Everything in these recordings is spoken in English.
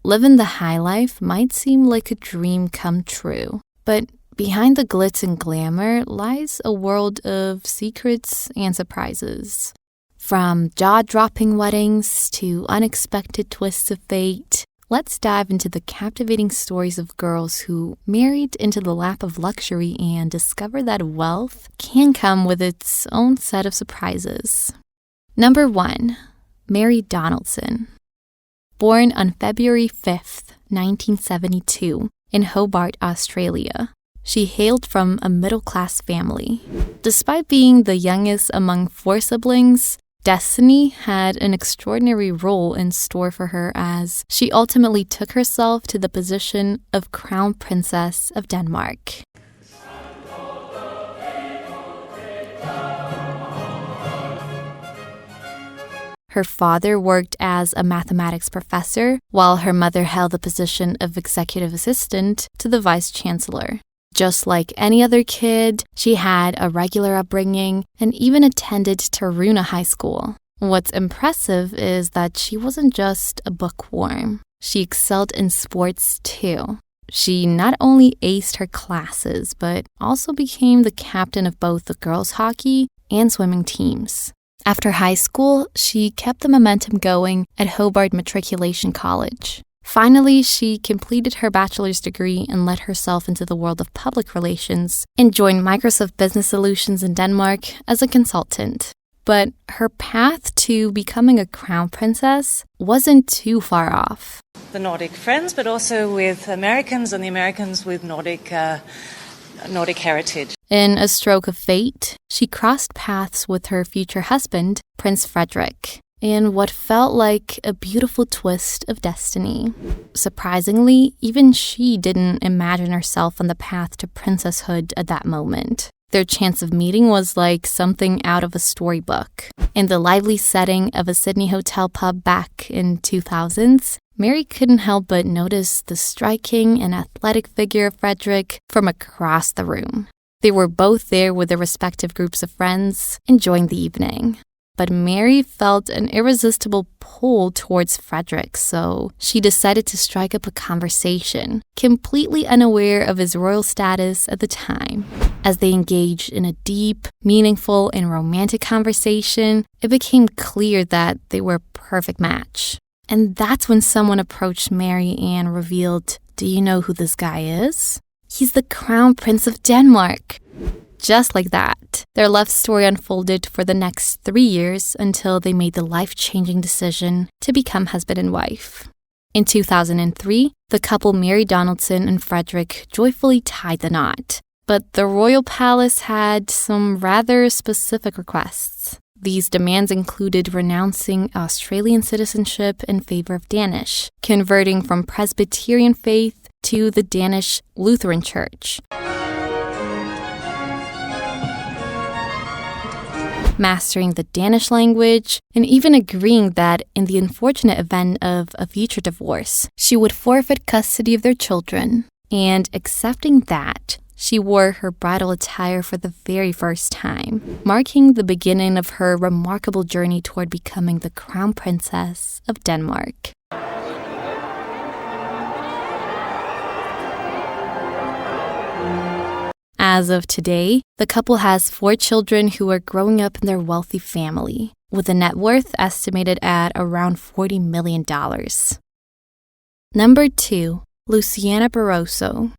Living the high life might seem like a dream come true, but behind the glitz and glamour lies a world of secrets and surprises. From jaw-dropping weddings to unexpected twists of fate, let's dive into the captivating stories of girls who married into the lap of luxury and discovered that wealth can come with its own set of surprises. Number 1. Mary Donaldson. Born on February 5th, 1972, in Hobart, Australia, she hailed from a middle-class family. Despite being the youngest among 4 siblings, destiny had an extraordinary role in store for her as she ultimately took herself to the position of Crown Princess of Denmark. Her father worked as a mathematics professor, while her mother held the position of executive assistant to the vice chancellor. Just like any other kid, she had a regular upbringing and even attended Taruna High School. What's impressive is that she wasn't just a bookworm. She excelled in sports too. She not only aced her classes, but also became the captain of both the girls' hockey and swimming teams. After high school, she kept the momentum going at Hobart Matriculation College. Finally, she completed her bachelor's degree and led herself into the world of public relations and joined Microsoft Business Solutions in Denmark as a consultant. But her path to becoming a crown princess wasn't too far off. The Nordic friends, but also with Americans and the Americans with Nordic heritage. In a stroke of fate, she crossed paths with her future husband, Prince Frederik, in what felt like a beautiful twist of destiny. Surprisingly, even she didn't imagine herself on the path to princesshood at that moment. Their chance of meeting was like something out of a storybook. In the lively setting of a Sydney hotel pub back in 2000s, Mary couldn't help but notice the striking and athletic figure of Frederik from across the room. They were both there with their respective groups of friends, enjoying the evening. But Mary felt an irresistible pull towards Frederik, so she decided to strike up a conversation, completely unaware of his royal status at the time. As they engaged in a deep, meaningful, and romantic conversation, it became clear that they were a perfect match. And that's when someone approached Mary and revealed, "Do you know who this guy is? He's the Crown Prince of Denmark." Just like that, their love story unfolded for the next 3 years until they made the life-changing decision to become husband and wife. In 2003, the couple Mary Donaldson and Frederik joyfully tied the knot. But the royal palace had some rather specific requests. These demands included renouncing Australian citizenship in favor of Danish, converting from Presbyterian faith to the Danish Lutheran Church, mastering the Danish language, and even agreeing that in the unfortunate event of a future divorce, she would forfeit custody of their children. And accepting that, she wore her bridal attire for the very first time, marking the beginning of her remarkable journey toward becoming the Crown Princess of Denmark. As of today, the couple has 4 children who are growing up in their wealthy family, with a net worth estimated at around $40 million. Number 2, Luciana Barroso.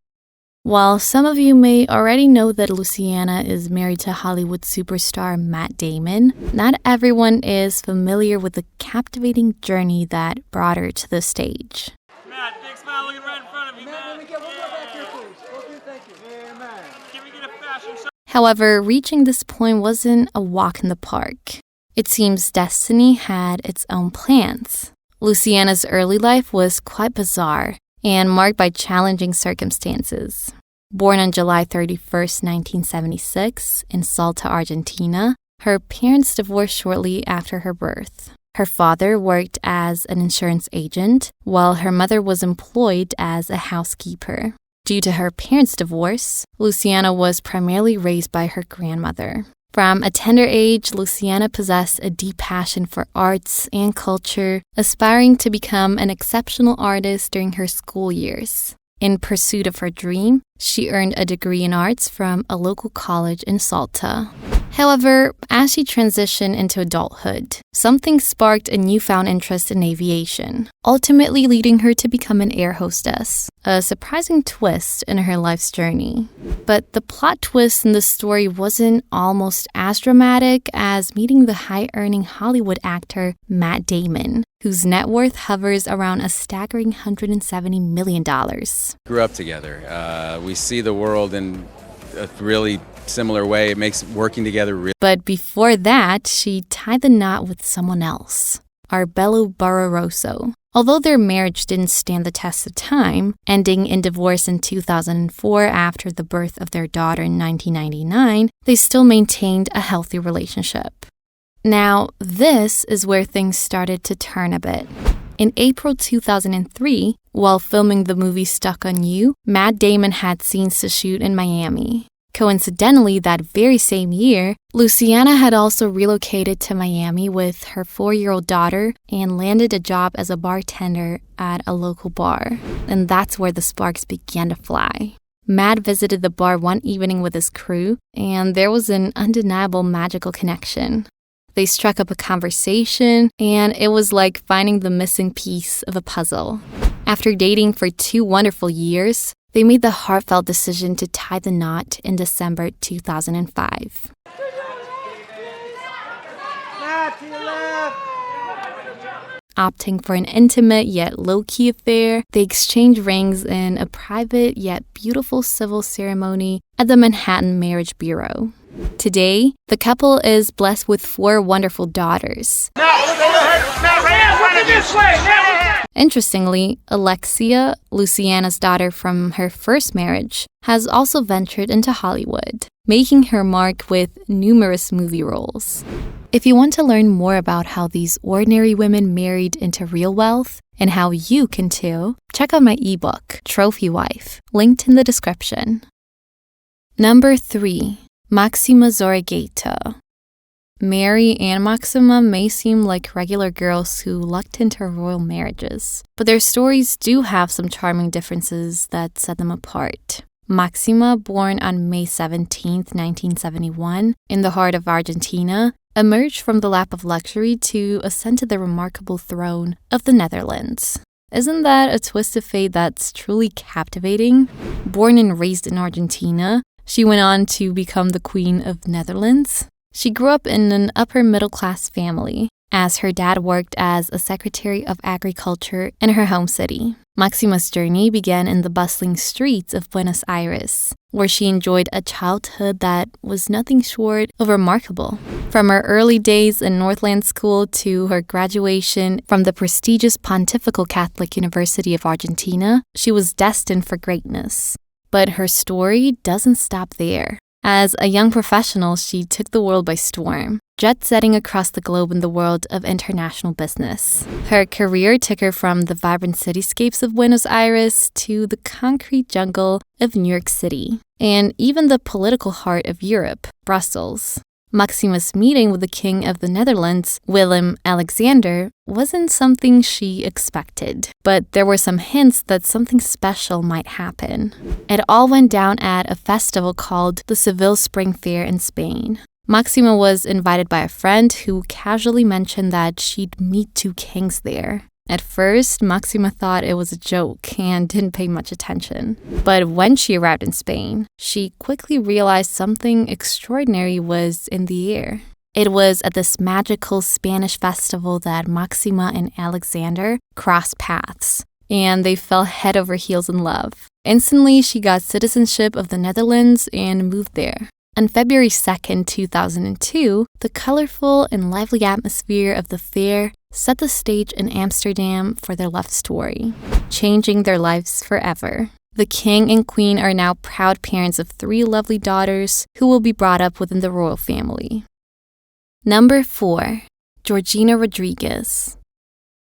While some of you may already know that Luciana is married to Hollywood superstar Matt Damon, not everyone is familiar with the captivating journey that brought her to the stage. Matt, big smile looking right in front of you, Matt. Let me get one more back here, please. Okay, thank you. Yeah, man. Can we get a fashion show? However, reaching this point wasn't a walk in the park. It seems destiny had its own plans. Luciana's early life was quite bizarre and marked by challenging circumstances. Born on July 31st, 1976, in Salta, Argentina, her parents divorced shortly after her birth. Her father worked as an insurance agent, while her mother was employed as a housekeeper. Due to her parents' divorce, Luciana was primarily raised by her grandmother. From a tender age, Luciana possessed a deep passion for arts and culture, aspiring to become an exceptional artist during her school years. In pursuit of her dream, she earned a degree in arts from a local college in Salta. However, as she transitioned into adulthood, something sparked a newfound interest in aviation, ultimately leading her to become an air hostess, a surprising twist in her life's journey. But the plot twist in the story wasn't almost as dramatic as meeting the high-earning Hollywood actor Matt Damon, whose net worth hovers around a staggering $170 million. Grew up together. We see the world in a really similar way. It makes working together really. But before that, she tied the knot with someone else, Arbello Barroso. Although their marriage didn't stand the test of time, ending in divorce in 2004 after the birth of their daughter in 1999, they still maintained a healthy relationship. Now, this is where things started to turn a bit. In April 2003, while filming the movie Stuck on You, Matt Damon had scenes to shoot in Miami. Coincidentally, that very same year, Luciana had also relocated to Miami with her 4-year-old daughter and landed a job as a bartender at a local bar. And that's where the sparks began to fly. Matt visited the bar one evening with his crew, and there was an undeniable magical connection. They struck up a conversation, and it was like finding the missing piece of a puzzle. After dating for 2 wonderful years, they made the heartfelt decision to tie the knot in December 2005. Opting for an intimate yet low-key affair, they exchanged rings in a private yet beautiful civil ceremony at the Manhattan Marriage Bureau. Today, the couple is blessed with 4 wonderful daughters. Interestingly, Alexia, Luciana's daughter from her first marriage, has also ventured into Hollywood, making her mark with numerous movie roles. If you want to learn more about how these ordinary women married into real wealth and how you can too, check out my ebook, Trophy Wife, linked in the description. Number 3. Maxima Zorreguieta. Mary and Maxima may seem like regular girls who lucked into royal marriages, but their stories do have some charming differences that set them apart. Maxima, born on May 17, 1971, in the heart of Argentina, emerged from the lap of luxury to ascend to the remarkable throne of the Netherlands. Isn't that a twist of fate that's truly captivating? Born and raised in Argentina, she went on to become the Queen of Netherlands. She grew up in an upper-middle-class family, as her dad worked as a Secretary of Agriculture in her home city. Maxima's journey began in the bustling streets of Buenos Aires, where she enjoyed a childhood that was nothing short of remarkable. From her early days in Northland School to her graduation from the prestigious Pontifical Catholic University of Argentina, she was destined for greatness. But her story doesn't stop there. As a young professional, she took the world by storm, jet-setting across the globe in the world of international business. Her career took her from the vibrant cityscapes of Buenos Aires to the concrete jungle of New York City, and even the political heart of Europe, Brussels. Maxima's meeting with the King of the Netherlands, Willem-Alexander, wasn't something she expected, but there were some hints that something special might happen. It all went down at a festival called the Seville Spring Fair in Spain. Maxima was invited by a friend who casually mentioned that she'd meet 2 kings there. At first, Maxima thought it was a joke and didn't pay much attention. But when she arrived in Spain, she quickly realized something extraordinary was in the air. It was at this magical Spanish festival that Maxima and Alexander crossed paths, and they fell head over heels in love. Instantly, she got citizenship of the Netherlands and moved there. On February 2nd, 2002, the colorful and lively atmosphere of the fair set the stage in Amsterdam for their love story, changing their lives forever. The king and queen are now proud parents of 3 lovely daughters who will be brought up within the royal family. Number 4. Georgina Rodríguez.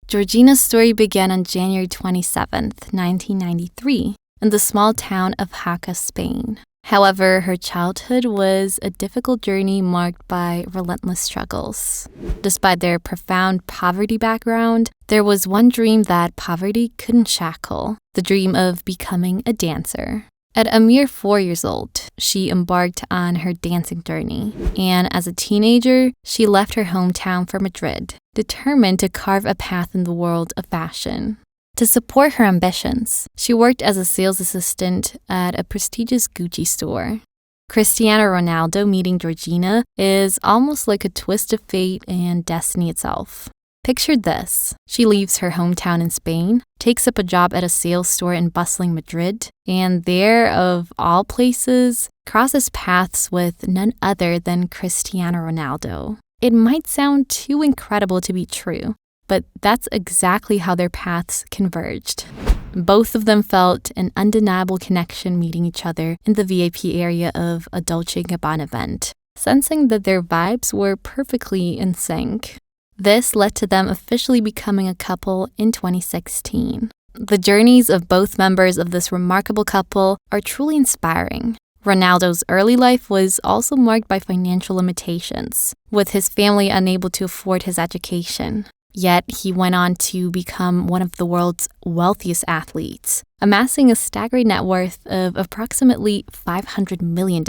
Georgina's story began on January 27, 1993, in the small town of Jaca, Spain. However, her childhood was a difficult journey marked by relentless struggles. Despite their profound poverty background, there was one dream that poverty couldn't shackle, the dream of becoming a dancer. At a mere 4 years old, she embarked on her dancing journey, and as a teenager, she left her hometown for Madrid, determined to carve a path in the world of fashion. To support her ambitions, she worked as a sales assistant at a prestigious Gucci store. Cristiano Ronaldo meeting Georgina is almost like a twist of fate and destiny itself. Picture this. She leaves her hometown in Spain, takes up a job at a sales store in bustling Madrid, and there, of all places, crosses paths with none other than Cristiano Ronaldo. It might sound too incredible to be true, but that's exactly how their paths converged. Both of them felt an undeniable connection meeting each other in the VIP area of a Dolce & Gabbana event, sensing that their vibes were perfectly in sync. This led to them officially becoming a couple in 2016. The journeys of both members of this remarkable couple are truly inspiring. Ronaldo's early life was also marked by financial limitations, with his family unable to afford his education. Yet he went on to become one of the world's wealthiest athletes, amassing a staggering net worth of approximately $500 million.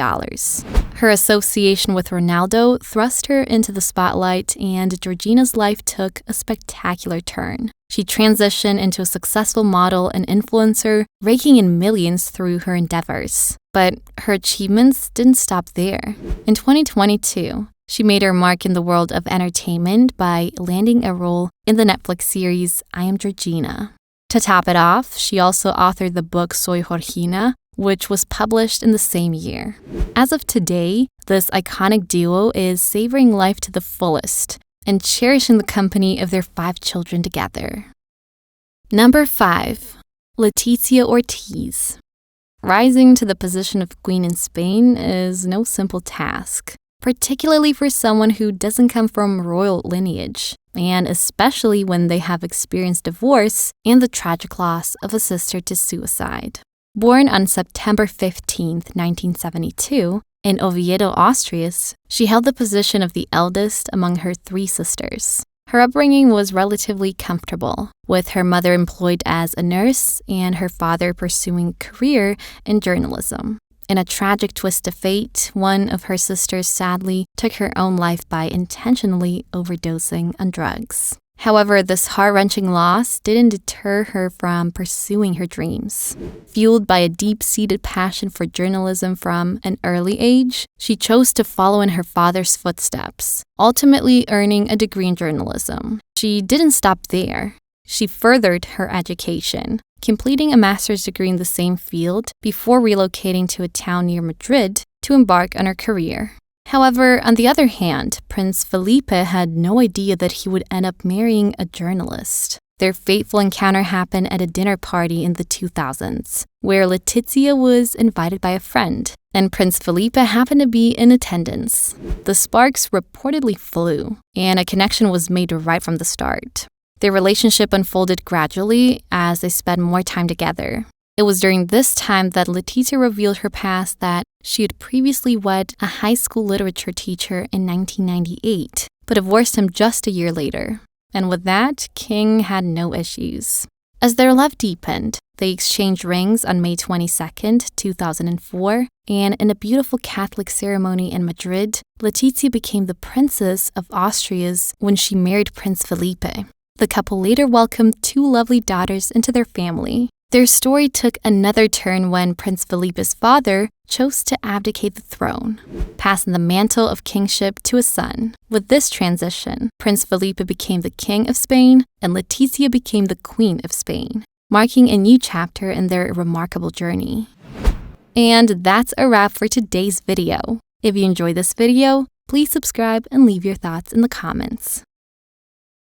Her association with Ronaldo thrust her into the spotlight, and Georgina's life took a spectacular turn. She transitioned into a successful model and influencer, raking in millions through her endeavors. But her achievements didn't stop there. In 2022, she made her mark in the world of entertainment by landing a role in the Netflix series I Am Georgina. To top it off, she also authored the book Soy Georgina, which was published in the same year. As of today, this iconic duo is savoring life to the fullest and cherishing the company of their 5 children together. Number 5. Letizia Ortiz. Rising to the position of queen in Spain is no simple task, particularly for someone who doesn't come from royal lineage, and especially when they have experienced divorce and the tragic loss of a sister to suicide. Born on September 15, 1972, in Oviedo, Austria, she held the position of the eldest among her 3 sisters. Her upbringing was relatively comfortable, with her mother employed as a nurse and her father pursuing a career in journalism. In a tragic twist of fate, one of her sisters sadly took her own life by intentionally overdosing on drugs. However, this heart-wrenching loss didn't deter her from pursuing her dreams. Fueled by a deep-seated passion for journalism from an early age, she chose to follow in her father's footsteps, ultimately earning a degree in journalism. She didn't stop there. She furthered her education, completing a master's degree in the same field before relocating to a town near Madrid to embark on her career. However, on the other hand, Prince Felipe had no idea that he would end up marrying a journalist. Their fateful encounter happened at a dinner party in the 2000s, where Letizia was invited by a friend, and Prince Felipe happened to be in attendance. The sparks reportedly flew, and a connection was made right from the start. Their relationship unfolded gradually as they spent more time together. It was during this time that Letizia revealed her past that she had previously wed a high school literature teacher in 1998, but divorced him just a year later. And with that, King had no issues. As their love deepened, they exchanged rings on May 22, 2004, and in a beautiful Catholic ceremony in Madrid, Letizia became the Princess of Austria when she married Prince Felipe. The couple later welcomed 2 lovely daughters into their family. Their story took another turn when Prince Felipe's father chose to abdicate the throne, passing the mantle of kingship to his son. With this transition, Prince Felipe became the King of Spain and Letizia became the Queen of Spain, marking a new chapter in their remarkable journey. And that's a wrap for today's video. If you enjoyed this video, please subscribe and leave your thoughts in the comments.